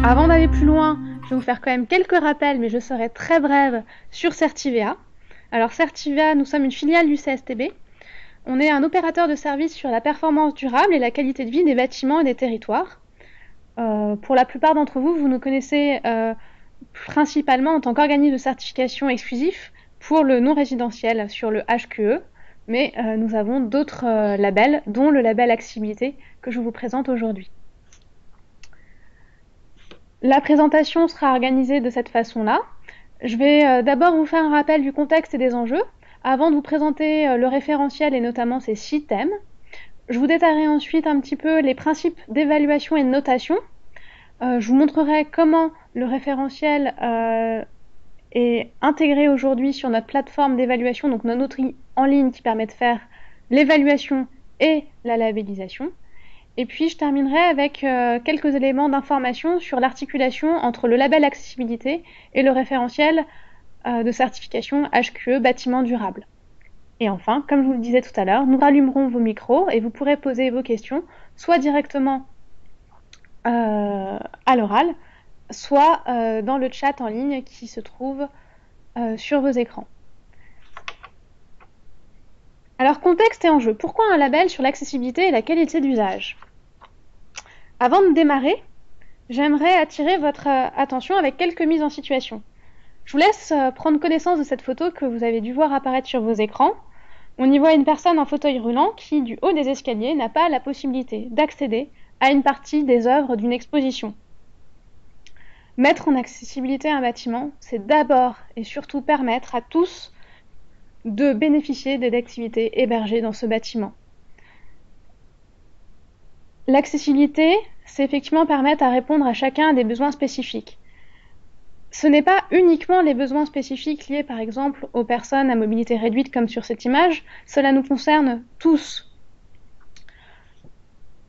Avant d'aller plus loin, je vais vous faire quand même quelques rappels, mais je serai très brève sur Certivea. Alors Certivea, nous sommes une filiale du CSTB. On est un opérateur de services sur la performance durable et la qualité de vie des bâtiments et des territoires. Pour la plupart d'entre vous, vous nous connaissez principalement en tant qu'organisme de certification exclusif pour le non résidentiel sur le HQE, mais nous avons d'autres labels, dont le label accessibilité que je vous présente aujourd'hui. La présentation sera organisée de cette façon-là. Je vais d'abord vous faire un rappel du contexte et des enjeux, avant de vous présenter le référentiel et notamment ses 6 thèmes. Je vous détaillerai ensuite un petit peu les principes d'évaluation et de notation. Je vous montrerai comment le référentiel est intégré aujourd'hui sur notre plateforme d'évaluation, donc notre outil en ligne qui permet de faire l'évaluation et la labellisation. Et puis je terminerai avec quelques éléments d'information sur l'articulation entre le label accessibilité et le référentiel de certification HQE bâtiment durable. Et enfin, comme je vous le disais tout à l'heure, nous rallumerons vos micros et vous pourrez poser vos questions soit directement à l'oral, soit dans le chat en ligne qui se trouve sur vos écrans. Alors, contexte et enjeu. Pourquoi un label sur l'accessibilité et la qualité d'usage ? Avant de démarrer, j'aimerais attirer votre attention avec quelques mises en situation. Je vous laisse prendre connaissance de cette photo que vous avez dû voir apparaître sur vos écrans. On y voit une personne en fauteuil roulant qui, du haut des escaliers, n'a pas la possibilité d'accéder à une partie des œuvres d'une exposition. Mettre en accessibilité un bâtiment, c'est d'abord et surtout permettre à tous de bénéficier des activités hébergées dans ce bâtiment. L'accessibilité, c'est effectivement permettre à répondre à chacun des besoins spécifiques. Ce n'est pas uniquement les besoins spécifiques liés par exemple aux personnes à mobilité réduite comme sur cette image, cela nous concerne tous.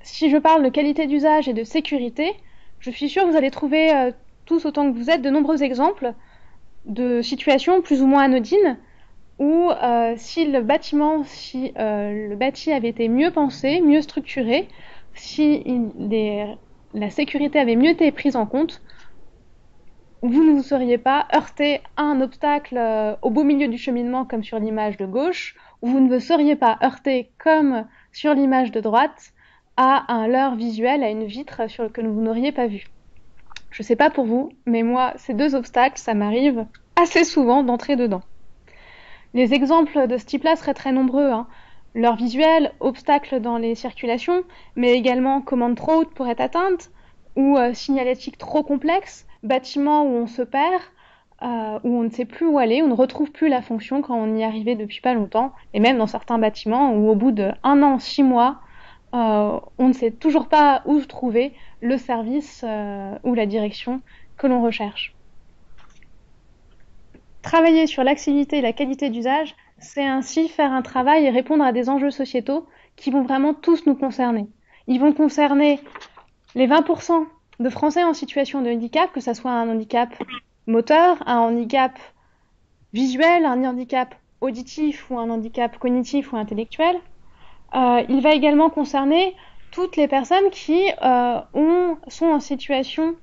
Si je parle de qualité d'usage et de sécurité, je suis sûre que vous allez trouver tous autant que vous êtes de nombreux exemples de situations plus ou moins anodines où si le bâti avait été mieux pensé, mieux structuré, si la sécurité avait mieux été prise en compte, vous ne vous seriez pas heurté à un obstacle au beau milieu du cheminement comme sur l'image de gauche, ou vous ne vous seriez pas heurté comme sur l'image de droite à un leurre visuel, à une vitre que vous n'auriez pas vue. Je ne sais pas pour vous, mais moi, ces deux obstacles, ça m'arrive assez souvent d'entrer dedans. Les exemples de ce type-là seraient très nombreux. Leurre visuel, obstacles dans les circulations, mais également commande trop haute pour être atteinte, ou signalétique trop complexe, bâtiment où on se perd, où on ne sait plus où aller, on ne retrouve plus la fonction quand on y est arrivé depuis pas longtemps, et même dans certains bâtiments où au bout d'1 an, 6 mois, on ne sait toujours pas où trouver le service ou la direction que l'on recherche. Travailler sur l'accessibilité et la qualité d'usage, c'est ainsi faire un travail et répondre à des enjeux sociétaux qui vont vraiment tous nous concerner. Ils vont concerner les 20% de Français en situation de handicap, que ce soit un handicap moteur, un handicap visuel, un handicap auditif ou un handicap cognitif ou intellectuel. Il va également concerner toutes les personnes qui sont en situation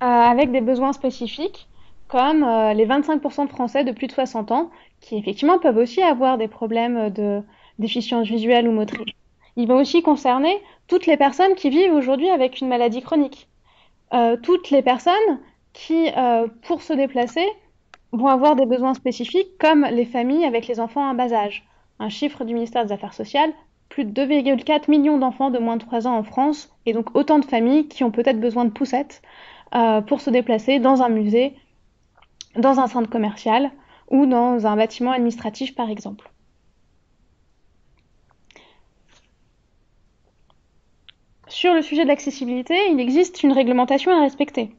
avec des besoins spécifiques, comme les 25% de Français de plus de 60 ans, qui effectivement peuvent aussi avoir des problèmes de déficience visuelle ou motrice. Il va aussi concerner toutes les personnes qui vivent aujourd'hui avec une maladie chronique. Toutes les personnes qui, pour se déplacer, vont avoir des besoins spécifiques, comme les familles avec les enfants en bas âge. Un chiffre du ministère des Affaires sociales, plus de 2,4 millions d'enfants de moins de 3 ans en France, et donc autant de familles qui ont peut-être besoin de poussettes pour se déplacer dans un musée, dans un centre commercial ou dans un bâtiment administratif par exemple. Sur le sujet de l'accessibilité, il existe une réglementation à respecter.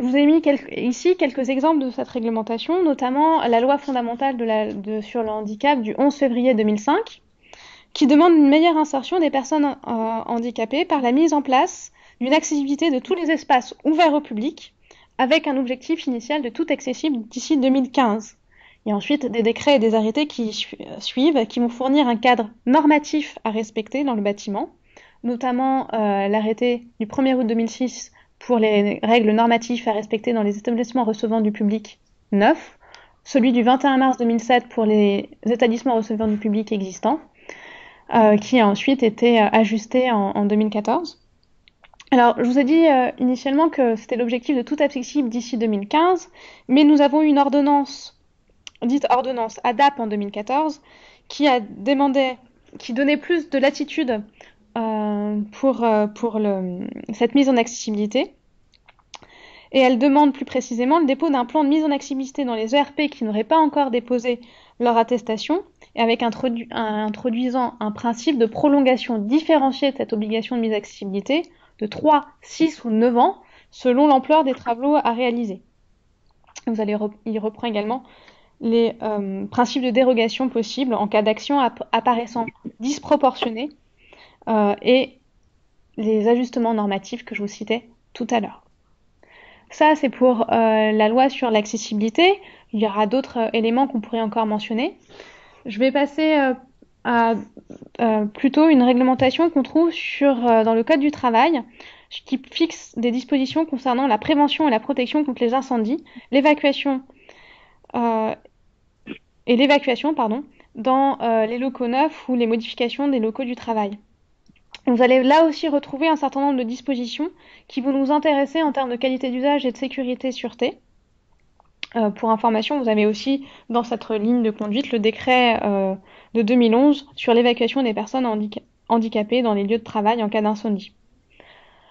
Je vous ai mis ici quelques exemples de cette réglementation, notamment la loi fondamentale sur le handicap du 11 février 2005, qui demande une meilleure insertion des personnes handicapées par la mise en place d'une accessibilité de tous les espaces ouverts au public, avec un objectif initial de tout accessible d'ici 2015. Il y a ensuite des décrets et des arrêtés qui suivent, qui vont fournir un cadre normatif à respecter dans le bâtiment, notamment l'arrêté du 1er août 2006 pour les règles normatives à respecter dans les établissements recevant du public neufs, celui du 21 mars 2007 pour les établissements recevant du public existants, qui a ensuite été ajusté en 2014. Alors, je vous ai dit initialement que c'était l'objectif de tout accessible d'ici 2015, mais nous avons eu une ordonnance, dite ordonnance ADAP en 2014, qui donnait plus de latitude pour cette mise en accessibilité. Et elle demande plus précisément le dépôt d'un plan de mise en accessibilité dans les ERP qui n'auraient pas encore déposé leur attestation, et avec introduisant un principe de prolongation différenciée de cette obligation de mise en accessibilité de 3, 6 ou 9 ans, selon l'ampleur des travaux à réaliser. Il reprend également les principes de dérogation possibles en cas d'action apparaissant disproportionnée et les ajustements normatifs que je vous citais tout à l'heure. Ça, c'est pour la loi sur l'accessibilité. Il y aura d'autres éléments qu'on pourrait encore mentionner. Je vais passer à plutôt une réglementation qu'on trouve dans le Code du travail, qui fixe des dispositions concernant la prévention et la protection contre les incendies, l'évacuation dans les locaux neufs ou les modifications des locaux du travail. Vous allez là aussi retrouver un certain nombre de dispositions qui vont nous intéresser en termes de qualité d'usage et de sécurité sûreté. Pour information, vous avez aussi dans cette ligne de conduite le décret de 2011 sur l'évacuation des personnes handicapées dans les lieux de travail en cas d'incendie.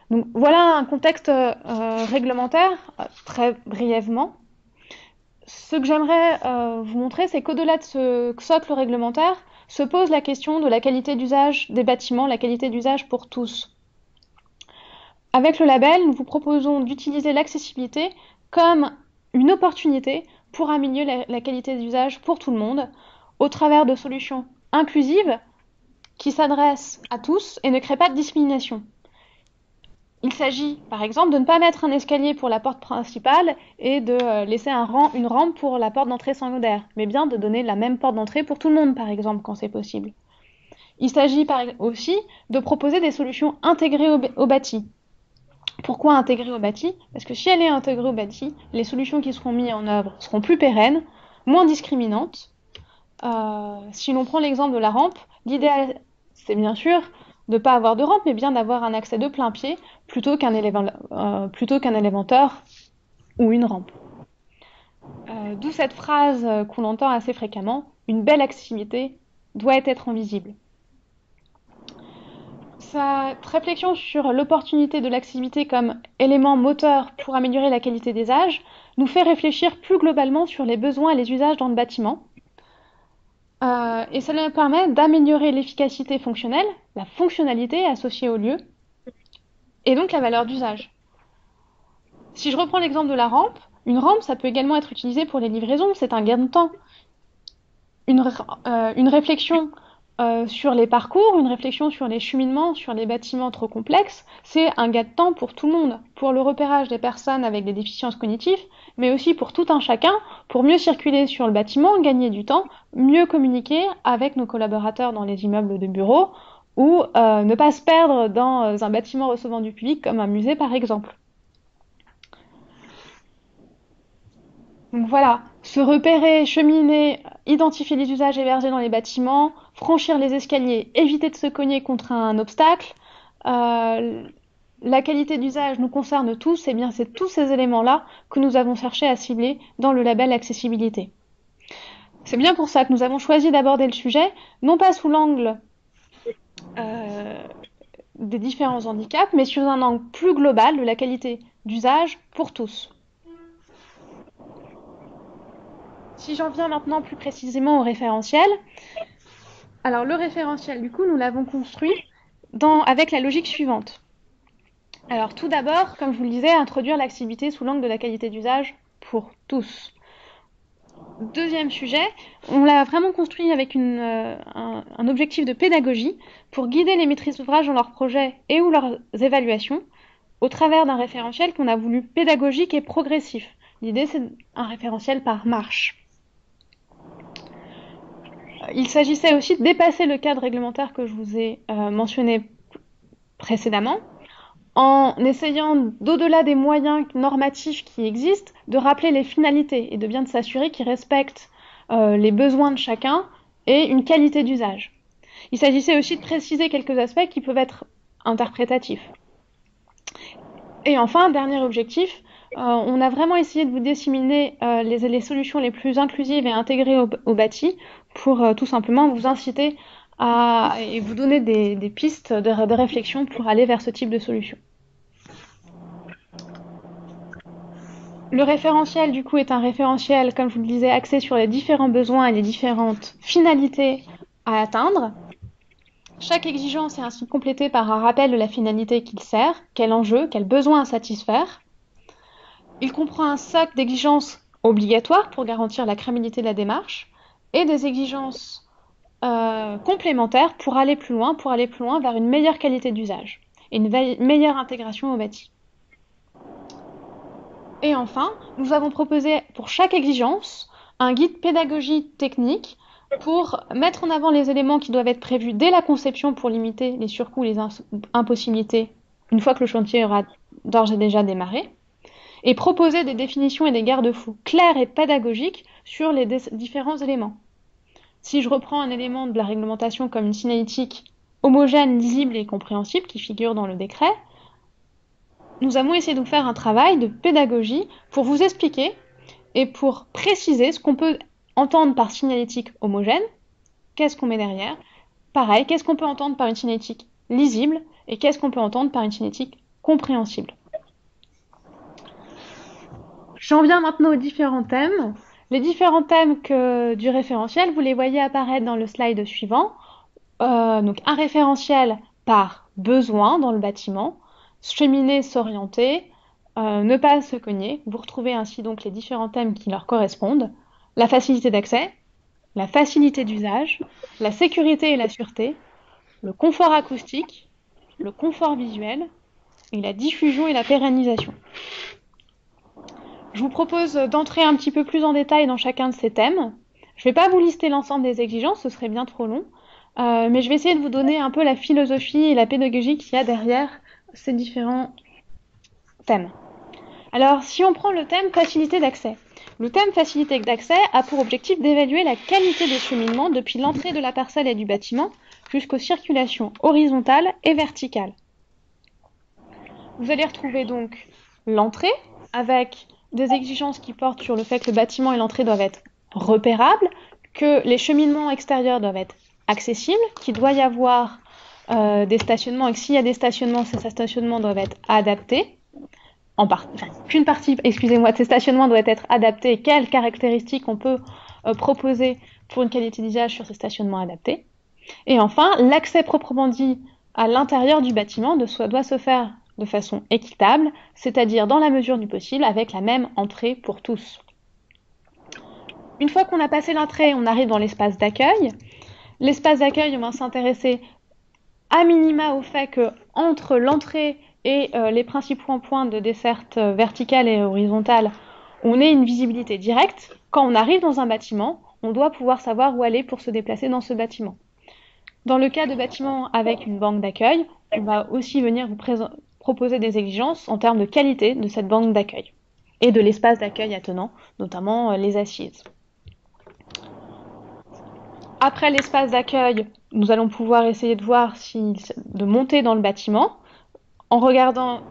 Donc voilà un contexte réglementaire, très brièvement. Ce que j'aimerais vous montrer, c'est qu'au-delà de ce socle réglementaire, se pose la question de la qualité d'usage des bâtiments, la qualité d'usage pour tous. Avec le label, nous vous proposons d'utiliser l'accessibilité comme une opportunité pour améliorer la qualité d'usage pour tout le monde, au travers de solutions inclusives qui s'adressent à tous et ne créent pas de discrimination. Il s'agit, par exemple, de ne pas mettre un escalier pour la porte principale et de laisser une rampe pour la porte d'entrée secondaire, mais bien de donner la même porte d'entrée pour tout le monde, par exemple, quand c'est possible. Il s'agit aussi de proposer des solutions intégrées au bâti. Pourquoi intégrée au bâti? Parce que si elle est intégrée au bâti, les solutions qui seront mises en œuvre seront plus pérennes, moins discriminantes. Si l'on prend l'exemple de la rampe, l'idéal, c'est bien sûr de ne pas avoir de rampe, mais bien d'avoir un accès de plein pied plutôt qu'un élévateur ou une rampe. D'où cette phrase qu'on entend assez fréquemment, une belle accessibilité doit être invisible. Cette réflexion sur l'opportunité de l'accessibilité comme élément moteur pour améliorer la qualité des usages nous fait réfléchir plus globalement sur les besoins et les usages dans le bâtiment. Et cela permet d'améliorer l'efficacité fonctionnelle, la fonctionnalité associée au lieu, et donc la valeur d'usage. Si je reprends l'exemple de la rampe, une rampe, ça peut également être utilisé pour les livraisons, c'est un gain de temps. Une réflexion sur les parcours, une réflexion sur les cheminements, sur les bâtiments trop complexes, c'est un gain de temps pour tout le monde, pour le repérage des personnes avec des déficiences cognitives, mais aussi pour tout un chacun, pour mieux circuler sur le bâtiment, gagner du temps, mieux communiquer avec nos collaborateurs dans les immeubles de bureaux, ou ne pas se perdre dans un bâtiment recevant du public comme un musée par exemple. Donc voilà, se repérer, cheminer, identifier les usages hébergés dans les bâtiments, franchir les escaliers, éviter de se cogner contre un obstacle. La qualité d'usage nous concerne tous, et bien c'est tous ces éléments-là que nous avons cherché à cibler dans le label accessibilité. C'est bien pour ça que nous avons choisi d'aborder le sujet, non pas sous l'angle des différents handicaps, mais sur un angle plus global de la qualité d'usage pour tous. Si j'en viens maintenant plus précisément au référentiel, alors le référentiel, du coup, nous l'avons construit avec la logique suivante. Alors tout d'abord, comme je vous le disais, introduire l'accessibilité sous l'angle de la qualité d'usage pour tous. Deuxième sujet, on l'a vraiment construit avec un objectif de pédagogie pour guider les maîtrises d'ouvrage dans leurs projets et ou leurs évaluations au travers d'un référentiel qu'on a voulu pédagogique et progressif. L'idée, c'est un référentiel par marche. Il s'agissait aussi de dépasser le cadre réglementaire que je vous ai mentionné précédemment, en essayant, d'au-delà des moyens normatifs qui existent, de rappeler les finalités et de bien s'assurer qu'ils respectent les besoins de chacun et une qualité d'usage. Il s'agissait aussi de préciser quelques aspects qui peuvent être interprétatifs. Et enfin, dernier objectif, on a vraiment essayé de vous disséminer les solutions les plus inclusives et intégrées au bâti pour tout simplement vous inciter et vous donner des pistes de réflexion pour aller vers ce type de solution. Le référentiel, du coup, est un référentiel, comme je vous le disais, axé sur les différents besoins et les différentes finalités à atteindre. Chaque exigence est ainsi complétée par un rappel de la finalité qu'il sert, quel enjeu, quel besoin à satisfaire. Il comprend un socle d'exigences obligatoires pour garantir la crédibilité de la démarche et des exigences complémentaires pour aller plus loin vers une meilleure qualité d'usage et une meilleure intégration au bâti. Et enfin, nous avons proposé pour chaque exigence un guide pédagogique technique pour mettre en avant les éléments qui doivent être prévus dès la conception pour limiter les surcoûts, les impossibilités, une fois que le chantier aura d'ores et déjà démarré, et proposer des définitions et des garde-fous clairs et pédagogiques sur les différents éléments. Si je reprends un élément de la réglementation comme une signalétique homogène, lisible et compréhensible qui figure dans le décret, nous avons essayé de faire un travail de pédagogie pour vous expliquer et pour préciser ce qu'on peut entendre par signalétique homogène, qu'est-ce qu'on met derrière, pareil, qu'est-ce qu'on peut entendre par une signalétique lisible et qu'est-ce qu'on peut entendre par une signalétique compréhensible. J'en viens maintenant aux différents thèmes. Les différents thèmes du référentiel, vous les voyez apparaître dans le slide suivant. Donc un référentiel par besoin dans le bâtiment, cheminer, s'orienter, ne pas se cogner. Vous retrouvez ainsi donc les différents thèmes qui leur correspondent. La facilité d'accès, la facilité d'usage, la sécurité et la sûreté, le confort acoustique, le confort visuel et la diffusion et la pérennisation. Je vous propose d'entrer un petit peu plus en détail dans chacun de ces thèmes. Je ne vais pas vous lister l'ensemble des exigences, ce serait bien trop long, mais je vais essayer de vous donner un peu la philosophie et la pédagogie qu'il y a derrière ces différents thèmes. Alors, si on prend le thème facilité d'accès. Le thème facilité d'accès a pour objectif d'évaluer la qualité des cheminements depuis l'entrée de la parcelle et du bâtiment jusqu'aux circulations horizontales et verticales. Vous allez retrouver donc l'entrée avec des exigences qui portent sur le fait que le bâtiment et l'entrée doivent être repérables, que les cheminements extérieurs doivent être accessibles, qu'il doit y avoir des stationnements et que s'il y a des stationnements, ces stationnements doivent être adaptés. Qu'une partie, excusez-moi, de ces stationnements doit être adaptée et quelles caractéristiques on peut proposer pour une qualité d'usage sur ces stationnements adaptés. Et enfin, l'accès proprement dit à l'intérieur du bâtiment doit se faire de façon équitable, c'est-à-dire dans la mesure du possible avec la même entrée pour tous. Une fois qu'on a passé l'entrée, on arrive dans l'espace d'accueil. L'espace d'accueil, on va s'intéresser à minima au fait que entre l'entrée et les principaux points de desserte verticale et horizontale, on ait une visibilité directe. Quand on arrive dans un bâtiment, on doit pouvoir savoir où aller pour se déplacer dans ce bâtiment. Dans le cas de bâtiments avec une banque d'accueil, on va aussi venir vous proposer des exigences en termes de qualité de cette banque d'accueil et de l'espace d'accueil attenant, notamment les assises. Après l'espace d'accueil, nous allons pouvoir essayer de voir de monter dans le bâtiment en regardant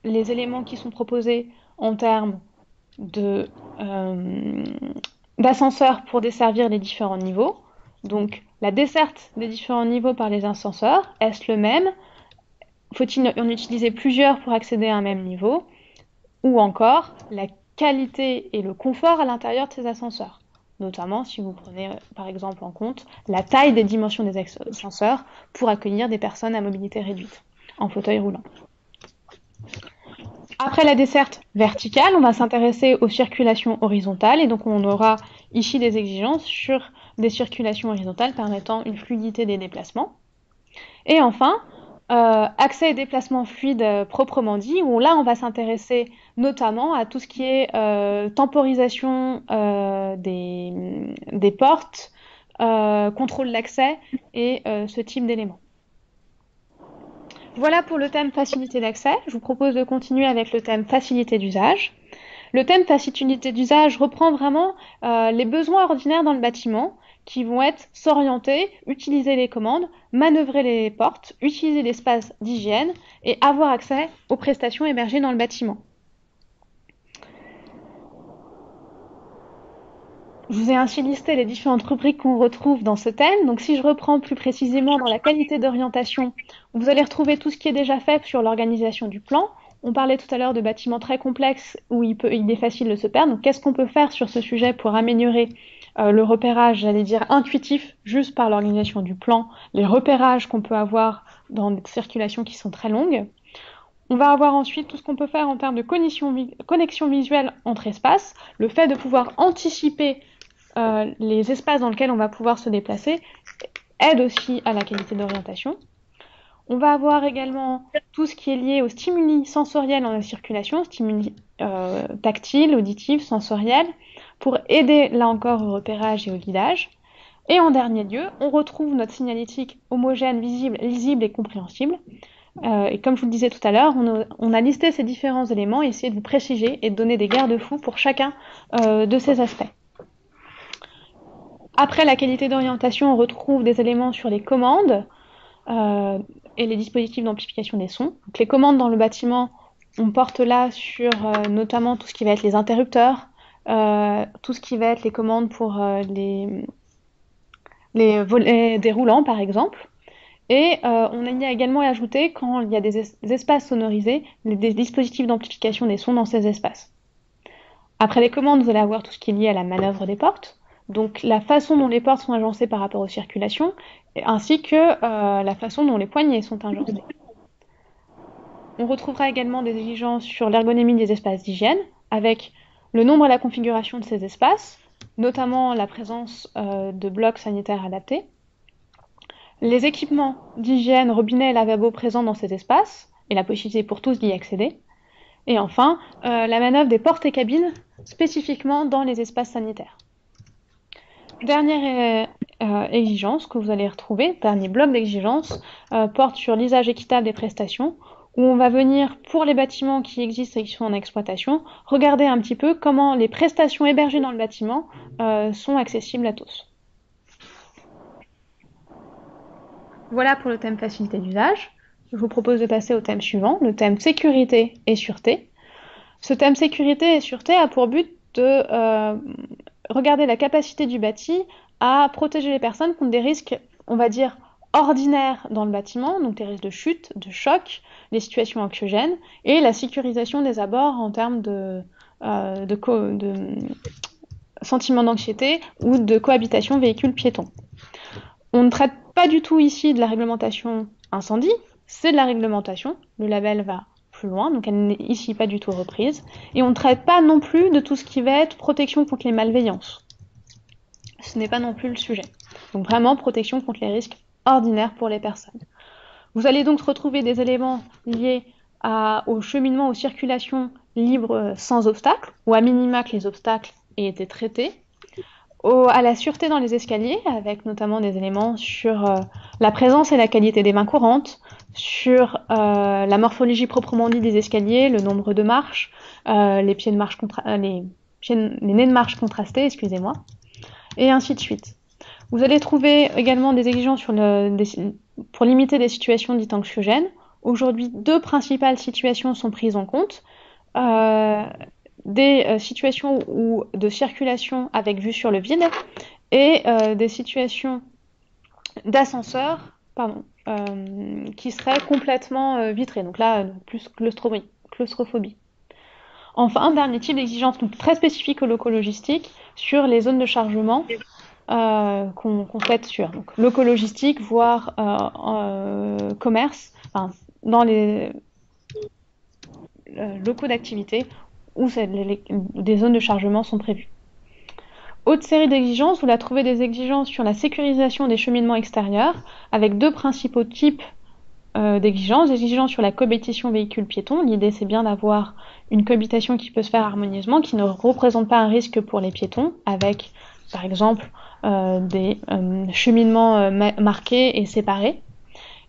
les éléments qui sont proposés en termes d'ascenseurs pour desservir les différents niveaux. Donc, la desserte des différents niveaux par les ascenseurs, est-ce le même? Faut-il en utiliser plusieurs pour accéder à un même niveau? Ou encore, la qualité et le confort à l'intérieur de ces ascenseurs. Notamment si vous prenez par exemple en compte la taille des dimensions des ascenseurs pour accueillir des personnes à mobilité réduite en fauteuil roulant. Après la desserte verticale, on va s'intéresser aux circulations horizontales et donc on aura ici des exigences sur des circulations horizontales permettant une fluidité des déplacements. Et enfin, accès et déplacement fluide proprement dit, où là on va s'intéresser notamment à tout ce qui est temporisation des portes, contrôle d'accès et ce type d'éléments. Voilà pour le thème facilité d'accès. Je vous propose de continuer avec le thème facilité d'usage. Le thème facilité d'usage reprend vraiment les besoins ordinaires dans le bâtiment qui vont être s'orienter, utiliser les commandes, manœuvrer les portes, utiliser l'espace d'hygiène et avoir accès aux prestations hébergées dans le bâtiment. Je vous ai ainsi listé les différentes rubriques qu'on retrouve dans ce thème. Donc si je reprends plus précisément dans la qualité d'orientation, vous allez retrouver tout ce qui est déjà fait sur l'organisation du plan. On parlait tout à l'heure de bâtiments très complexes où il est facile de se perdre. Donc qu'est-ce qu'on peut faire sur ce sujet pour améliorer le repérage, j'allais dire intuitif, juste par l'organisation du plan, les repérages qu'on peut avoir dans des circulations qui sont très longues. On va avoir ensuite tout ce qu'on peut faire en termes de connexion visuelle entre espaces, le fait de pouvoir anticiper les espaces dans lesquels on va pouvoir se déplacer aide aussi à la qualité d'orientation. On va avoir également tout ce qui est lié aux stimuli sensoriels dans la circulation, stimuli tactiles, auditifs, sensoriels, pour aider là encore au repérage et au guidage. Et en dernier lieu, on retrouve notre signalétique homogène, visible, lisible et compréhensible. Et comme je vous le disais tout à l'heure, on a listé ces différents éléments et essayé de vous préciser et de donner des garde-fous pour chacun de ces aspects. Après la qualité d'orientation, on retrouve des éléments sur les commandes et les dispositifs d'amplification des sons. Donc, les commandes dans le bâtiment, on porte là sur notamment tout ce qui va être les interrupteurs, tout ce qui va être les commandes pour les volets déroulants par exemple. Et on y a également ajouté, quand il y a des espaces sonorisés, des dispositifs d'amplification des sons dans ces espaces. Après les commandes, vous allez avoir tout ce qui est lié à la manœuvre des portes, donc la façon dont les portes sont agencées par rapport aux circulations, ainsi que la façon dont les poignées sont agencées. On retrouvera également des exigences sur l'ergonomie des espaces d'hygiène, avec le nombre et la configuration de ces espaces, notamment la présence de blocs sanitaires adaptés, les équipements d'hygiène, robinets et lavabos présents dans ces espaces, et la possibilité pour tous d'y accéder. Et enfin, la manœuvre des portes et cabines, spécifiquement dans les espaces sanitaires. Dernière exigence que vous allez retrouver, dernier bloc d'exigence, porte sur l'usage équitable des prestations, où on va venir, pour les bâtiments qui existent et qui sont en exploitation, regarder un petit peu comment les prestations hébergées dans le bâtiment sont accessibles à tous. Voilà pour le thème facilité d'usage. Je vous propose de passer au thème suivant, le thème sécurité et sûreté. Ce thème sécurité et sûreté a pour but de regarder la capacité du bâti à protéger les personnes contre des risques, on va dire, ordinaires dans le bâtiment, donc des risques de chute, de choc, des situations anxiogènes, et la sécurisation des abords en termes de sentiment d'anxiété ou de cohabitation véhicule-piéton. On ne traite pas du tout ici de la réglementation incendie, c'est de la réglementation, le label va plus loin, donc elle n'est ici pas du tout reprise, et on ne traite pas non plus de tout ce qui va être protection contre les malveillances. Ce n'est pas non plus le sujet. Donc vraiment protection contre les risques ordinaires pour les personnes. Vous allez donc retrouver des éléments liés au cheminement, aux circulations libres sans obstacles, ou à minima que les obstacles aient été traités, à la sûreté dans les escaliers, avec notamment des éléments sur la présence et la qualité des mains courantes, sur la morphologie proprement dit des escaliers, le nombre de marches, les nez de marche contrastés, excusez-moi, et ainsi de suite. Vous allez trouver également des exigences pour limiter des situations dites anxiogènes. Aujourd'hui, 2 principales situations sont prises en compte. Des situations de circulation avec vue sur le vide et des situations d'ascenseur qui seraient complètement vitrées. Donc là, plus claustrophobie. Enfin, dernier type d'exigence très spécifique aux locaux logistiques sur les zones de chargement qu'on souhaite sur donc, locaux logistiques, voire commerce, dans les locaux d'activité où des zones de chargement sont prévues. Autre série d'exigences, vous la trouvez des exigences sur la sécurisation des cheminements extérieurs, avec 2 principaux types d'exigences. Des exigences sur la cohabitation véhicule-piéton. L'idée, c'est bien d'avoir une cohabitation qui peut se faire harmonieusement, qui ne représente pas un risque pour les piétons, avec, par exemple, des cheminements marqués et séparés.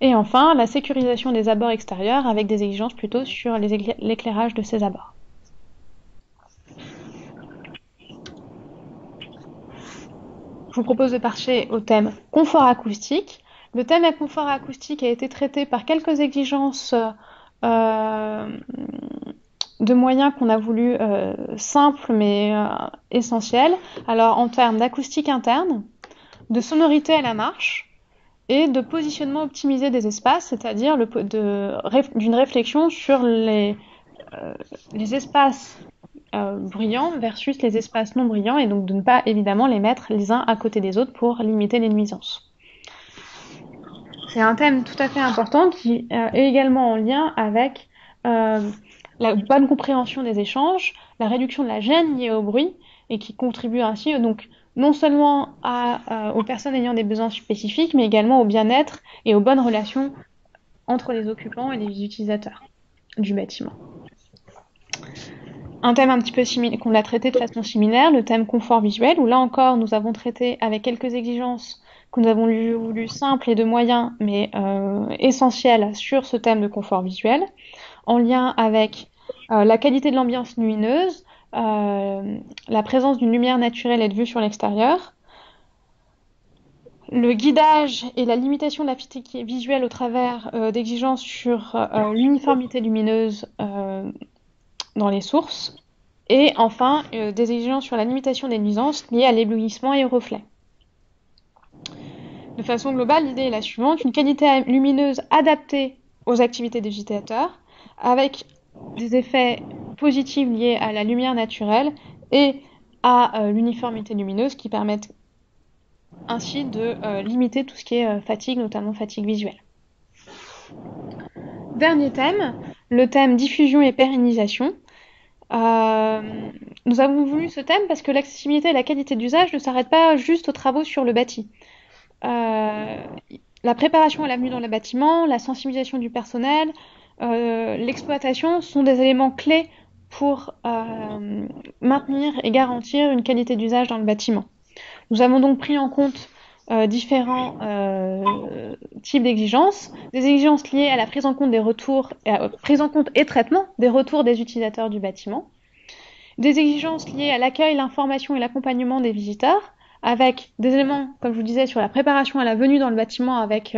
Et enfin, la sécurisation des abords extérieurs avec des exigences plutôt sur l'éclairage de ces abords. Je vous propose de passer au thème confort acoustique. Le thème confort acoustique a été traité par quelques exigences de moyens qu'on a voulu simples mais essentiels. Alors en termes d'acoustique interne, de sonorité à la marche et de positionnement optimisé des espaces, c'est-à-dire d'une réflexion sur les espaces brillants versus les espaces non brillants et donc de ne pas évidemment les mettre les uns à côté des autres pour limiter les nuisances. C'est un thème tout à fait important qui est également en lien avec la bonne compréhension des échanges, la réduction de la gêne liée au bruit et qui contribue ainsi donc non seulement aux personnes ayant des besoins spécifiques, mais également au bien-être et aux bonnes relations entre les occupants et les utilisateurs du bâtiment. Un thème un petit peu similaire, qu'on a traité de façon similaire, le thème confort visuel, où là encore nous avons traité avec quelques exigences que nous avons voulu simples et de moyens, mais essentielles sur ce thème de confort visuel, en lien avec la qualité de l'ambiance lumineuse, la présence d'une lumière naturelle et de vue sur l'extérieur, le guidage et la limitation de la fatigue visuelle au travers d'exigences sur l'uniformité lumineuse dans les sources, et enfin des exigences sur la limitation des nuisances liées à l'éblouissement et aux reflets. De façon globale, l'idée est la suivante, une qualité lumineuse adaptée aux activités des utilisateurs, avec des effets positifs liés à la lumière naturelle et à l'uniformité lumineuse qui permettent ainsi de limiter tout ce qui est fatigue, notamment fatigue visuelle. Dernier thème, le thème diffusion et pérennisation. Nous avons voulu ce thème parce que l'accessibilité et la qualité d'usage ne s'arrêtent pas juste aux travaux sur le bâti. La préparation à la venue dans le bâtiment, la sensibilisation du personnel, l'exploitation sont des éléments clés pour maintenir et garantir une qualité d'usage dans le bâtiment. Nous avons donc pris en compte différents types d'exigences, des exigences liées à la prise en compte des retours, prise en compte et traitement des retours des utilisateurs du bâtiment, des exigences liées à l'accueil, l'information et l'accompagnement des visiteurs, avec des éléments, comme je vous disais, sur la préparation à la venue dans le bâtiment, avec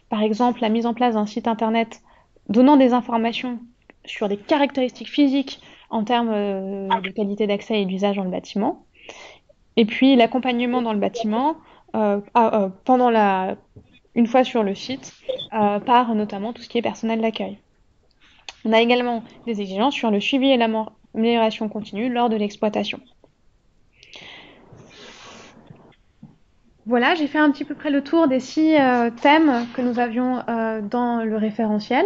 par exemple la mise en place d'un site internet donnant des informations sur des caractéristiques physiques en termes de qualité d'accès et d'usage dans le bâtiment. Et puis l'accompagnement dans le bâtiment une fois sur le site par notamment tout ce qui est personnel d'accueil. On a également des exigences sur le suivi et l'amélioration continue lors de l'exploitation. Voilà, j'ai fait un petit peu près le tour des 6 thèmes que nous avions dans le référentiel.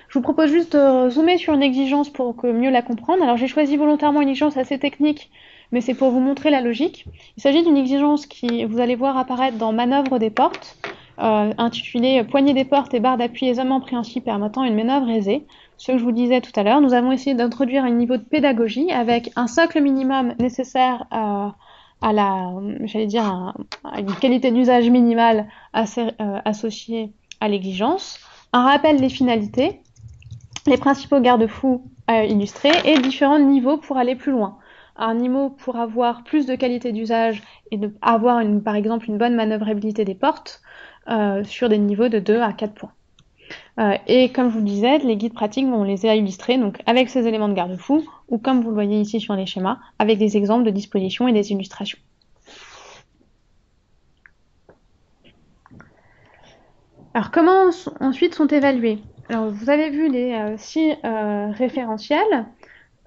Je vous propose juste de zoomer sur une exigence pour que mieux la comprendre. Alors j'ai choisi volontairement une exigence assez technique, mais c'est pour vous montrer la logique. Il s'agit d'une exigence qui, vous allez voir apparaître dans Manœuvre des portes, intitulée Poignée des portes et barres d'appui aisément préhensibles permettant une manœuvre aisée. Ce que je vous disais tout à l'heure, nous avons essayé d'introduire un niveau de pédagogie avec un socle minimum nécessaire à une qualité d'usage minimale associée à l'exigence, un rappel des finalités, les principaux garde-fous à illustrer et différents niveaux pour aller plus loin. Un niveau pour avoir plus de qualité d'usage et avoir par exemple une bonne manœuvrabilité des portes sur des niveaux de 2 à 4 points. Et comme je vous le disais, les guides pratiques, on les a illustrés donc avec ces éléments de garde-fous ou comme vous le voyez ici sur les schémas, avec des exemples de dispositions et des illustrations. Alors comment ensuite sont évalués? Alors vous avez vu les 6 référentiels.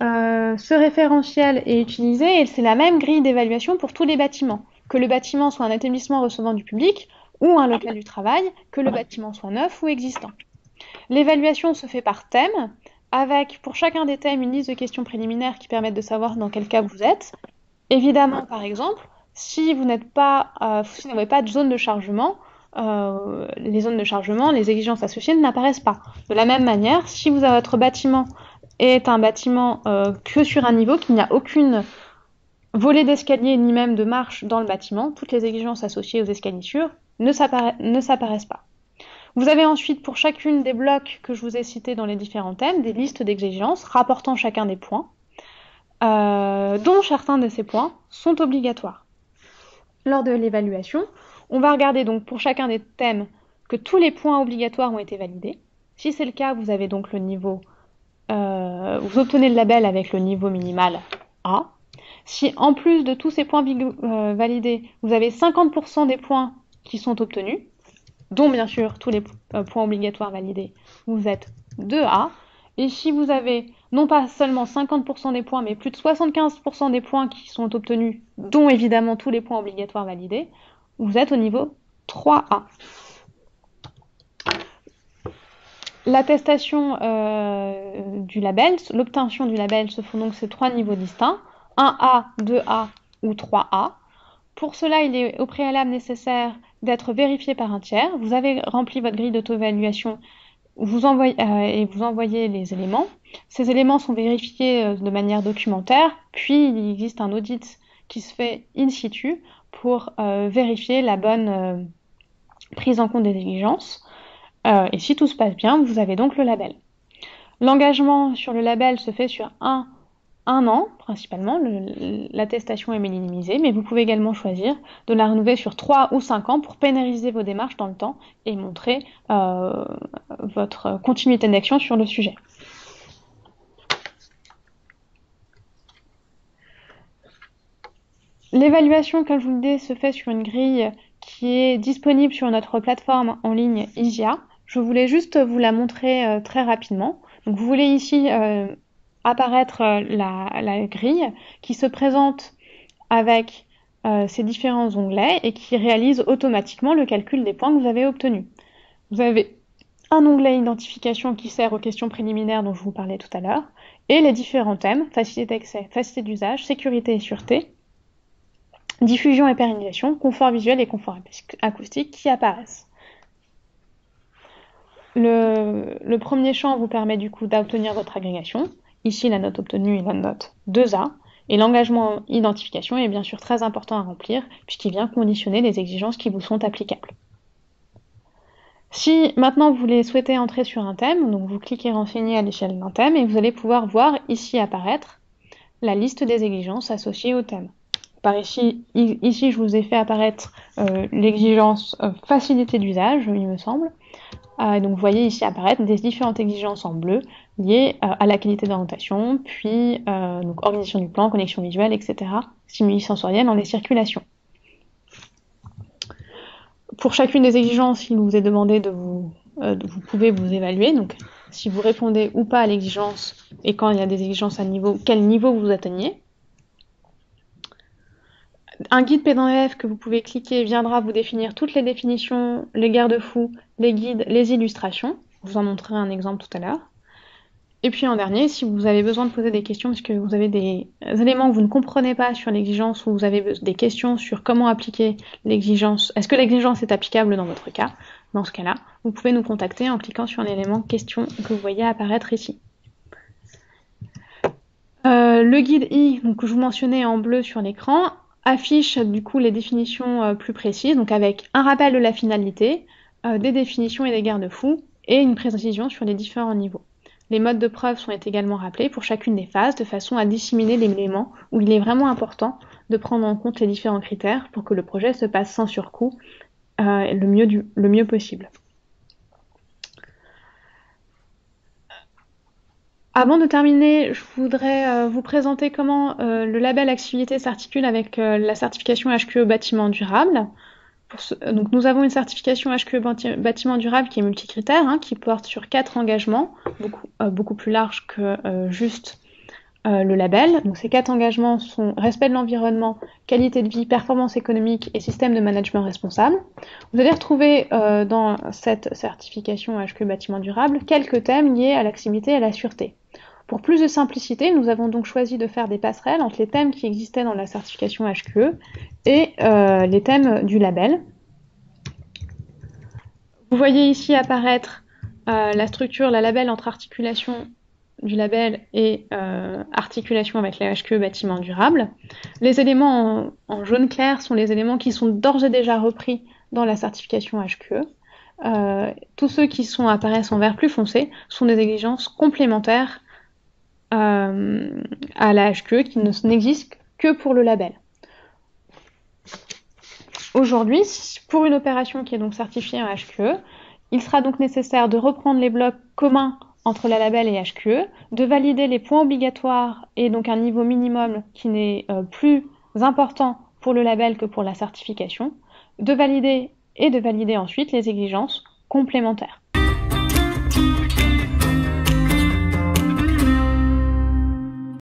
Ce référentiel est utilisé et c'est la même grille d'évaluation pour tous les bâtiments. Que le bâtiment soit un établissement recevant du public ou un local du travail, que le bâtiment soit neuf ou existant. L'évaluation se fait par thème, avec pour chacun des thèmes une liste de questions préliminaires qui permettent de savoir dans quel cas vous êtes. Évidemment, par exemple, si vous n'avez pas de zone de chargement, les zones de chargement, les exigences associées n'apparaissent pas. De la même manière, si votre bâtiment est un bâtiment que sur un niveau, qu'il n'y a aucune volée d'escalier ni même de marche dans le bâtiment, toutes les exigences associées aux escalissures ne s'apparaissent pas. Vous avez ensuite, pour chacune des blocs que je vous ai cités dans les différents thèmes, des listes d'exigences rapportant chacun des points, dont certains de ces points sont obligatoires. Lors de l'évaluation, on va regarder donc pour chacun des thèmes que tous les points obligatoires ont été validés. Si c'est le cas, vous avez donc le niveau, vous obtenez le label avec le niveau minimal A. Si en plus de tous ces points validés, vous avez 50% des points qui sont obtenus, dont bien sûr tous les points obligatoires validés, vous êtes 2A. Et si vous avez non pas seulement 50% des points, mais plus de 75% des points qui sont obtenus, dont évidemment tous les points obligatoires validés, vous êtes au niveau 3A. L'attestation du label, l'obtention du label se font donc ces trois niveaux distincts, 1A, 2A ou 3A. Pour cela, il est au préalable nécessaire d'être vérifié par un tiers. Vous avez rempli votre grille d'auto-évaluation et vous envoyez les éléments. Ces éléments sont vérifiés de manière documentaire, puis il existe un audit qui se fait in situ pour vérifier la bonne prise en compte des exigences. Et si tout se passe bien, vous avez donc le label. L'engagement sur le label se fait sur un an, principalement. L'attestation est minimisée, mais vous pouvez également choisir de la renouveler sur 3 ou 5 ans pour pénaliser vos démarches dans le temps et montrer votre continuité d'action sur le sujet. L'évaluation, comme je vous le dis, se fait sur une grille qui est disponible sur notre plateforme en ligne IGIA. Je voulais juste vous la montrer très rapidement. Donc, vous voulez ici apparaître la grille qui se présente avec ces différents onglets et qui réalise automatiquement le calcul des points que vous avez obtenus. Vous avez un onglet identification qui sert aux questions préliminaires dont je vous parlais tout à l'heure et les différents thèmes, facilité d'accès, facilité d'usage, sécurité et sûreté, diffusion et pérennisation, confort visuel et confort acoustique qui apparaissent. Le premier champ vous permet du coup d'obtenir votre agrégation. Ici, la note obtenue est la note 2A. Et l'engagement identification est bien sûr très important à remplir puisqu'il vient conditionner les exigences qui vous sont applicables. Si maintenant vous voulez souhaiter entrer sur un thème, donc vous cliquez renseigner à l'échelle d'un thème et vous allez pouvoir voir ici apparaître la liste des exigences associées au thème. Par ici, je vous ai fait apparaître l'exigence facilité d'usage, il me semble. Donc vous voyez ici apparaître des différentes exigences en bleu liées à la qualité d'orientation, puis donc organisation du plan, connexion visuelle, etc. Stimuli sensoriels dans les circulations. Pour chacune des exigences, il vous est demandé vous pouvez vous évaluer. Donc si vous répondez ou pas à l'exigence et quand il y a des exigences à niveau, quel niveau vous atteignez. Un guide PDF que vous pouvez cliquer viendra vous définir toutes les définitions, les garde-fous, les guides, les illustrations. Je vous en montrerai un exemple tout à l'heure. Et puis en dernier, si vous avez besoin de poser des questions parce que vous avez des éléments que vous ne comprenez pas sur l'exigence ou vous avez des questions sur comment appliquer l'exigence, est-ce que l'exigence est applicable dans votre cas? Dans ce cas-là, vous pouvez nous contacter en cliquant sur l'élément question que vous voyez apparaître ici. Le guide I, donc, que je vous mentionnais en bleu sur l'écran, affiche du coup les définitions plus précises, donc avec un rappel de la finalité, des définitions et des garde-fous, et une précision sur les différents niveaux. Les modes de preuve sont également rappelés pour chacune des phases, de façon à disséminer les éléments où il est vraiment important de prendre en compte les différents critères pour que le projet se passe sans surcoût le mieux possible. Avant de terminer, je voudrais vous présenter comment le label activité s'articule avec la certification HQE bâtiment durable. Donc nous avons une certification HQE bâtiment durable qui est multicritère, qui porte sur 4 engagements, beaucoup plus larges que juste le label. Donc ces 4 engagements sont respect de l'environnement, qualité de vie, performance économique et système de management responsable. Vous allez retrouver dans cette certification HQE bâtiment durable quelques thèmes liés à l'activité et à la sûreté. Pour plus de simplicité, nous avons donc choisi de faire des passerelles entre les thèmes qui existaient dans la certification HQE et les thèmes du label. Vous voyez ici apparaître la structure, la label entre articulation du label et articulation avec la HQE bâtiment durable. Les éléments en jaune clair sont les éléments qui sont d'ores et déjà repris dans la certification HQE. tous ceux qui apparaissent en vert plus foncé sont des exigences complémentaires à la HQE qui n'existent que pour le label. Aujourd'hui, pour une opération qui est donc certifiée en HQE, il sera donc nécessaire de reprendre les blocs communs entre la label et HQE, de valider les points obligatoires et donc un niveau minimum qui n'est plus important pour le label que pour la certification, de valider ensuite les exigences complémentaires.